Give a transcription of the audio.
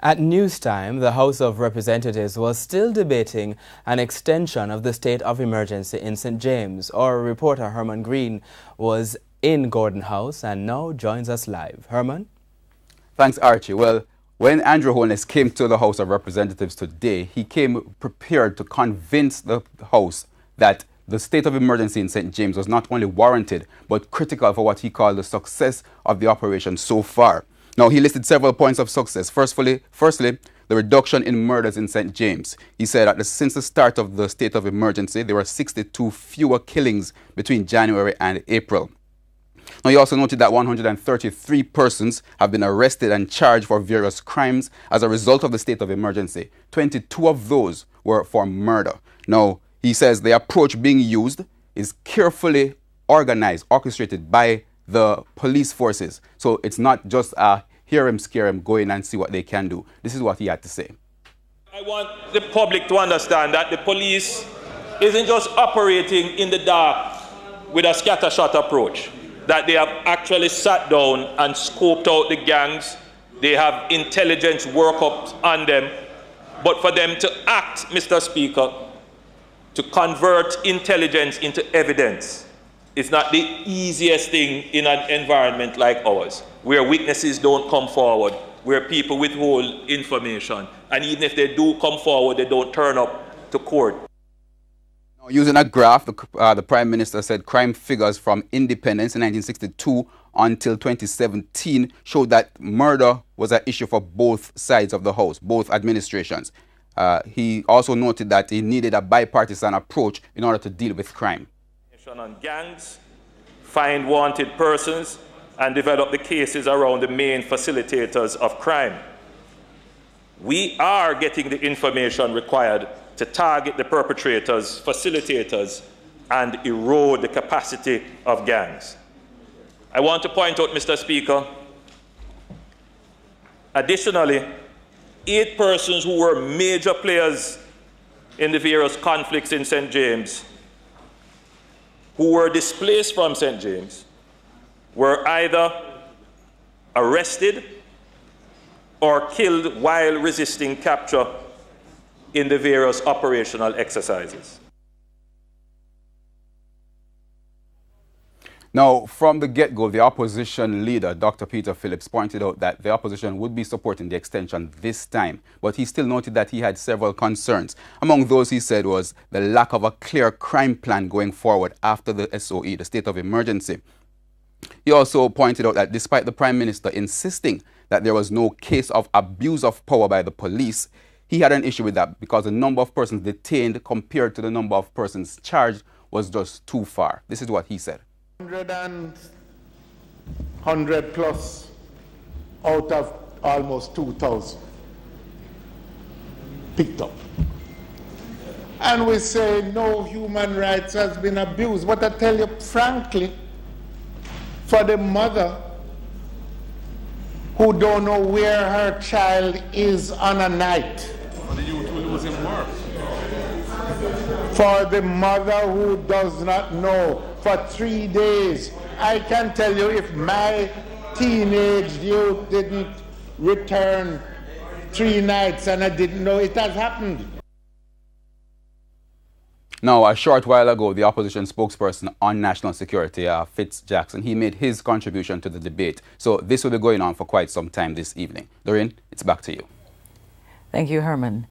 At newstime, the House of Representatives was still debating an extension of the state of emergency in St. James. Our reporter Herman Green was in Gordon House and now joins us live. Herman? Thanks, Archie. Well, when Andrew Holness came to the House of Representatives today, he came prepared to convince the House that the state of emergency in St. James was not only warranted, but critical for what he called the success of the operation so far. Now, he listed several points of success. Firstly, the reduction in murders in St. James. He said that since the start of the state of emergency, there were 62 fewer killings between January and April. Now, he also noted that 133 persons have been arrested and charged for various crimes as a result of the state of emergency. 22 of those were for murder. Now, he says the approach being used is carefully organized, orchestrated by the police forces. So it's not just a hear him, scare him, go in and see what they can do. This is what he had to say. I want the public to understand that the police isn't just operating in the dark with a scattershot approach, that they have actually sat down and scoped out the gangs. They have intelligence workups on them. But for them to act, Mr. Speaker, to convert intelligence into evidence, it's not the easiest thing in an environment like ours, where witnesses don't come forward, where people withhold information, and even if they do come forward, they don't turn up to court. Now, using a graph, the Prime Minister said crime figures from independence in 1962 until 2017 showed that murder was an issue for both sides of the House, both administrations. He also noted that he needed a bipartisan approach in order to deal with crime. On gangs, find wanted persons, and develop the cases around the main facilitators of crime. We are getting the information required to target the perpetrators, facilitators, and erode the capacity of gangs. I want to point out, Mr. Speaker, additionally, 8 persons who were major players in the various conflicts in St. James, who were displaced from St. James, were either arrested or killed while resisting capture in the various operational exercises. Now, from the get-go, the opposition leader, Dr. Peter Phillips, pointed out that the opposition would be supporting the extension this time, but he still noted that he had several concerns. Among those, he said, was the lack of a clear crime plan going forward after the SOE, the state of emergency. He also pointed out that despite the Prime Minister insisting that there was no case of abuse of power by the police, he had an issue with that because the number of persons detained compared to the number of persons charged was just too far. This is what he said. 100 plus out of almost 2,000 picked up. And we say no human rights has been abused. But I tell you frankly, for the mother who don't know where her child is on a night, for the youth who losing work, for the mother who does not know for 3 days. I can tell you, if my teenage youth didn't return 3 nights and I didn't know, it has happened. Now, a short while ago, the opposition spokesperson on national security, Fitz Jackson, he made his contribution to the debate. So this will be going on for quite some time this evening. Doreen, it's back to you. Thank you, Herman.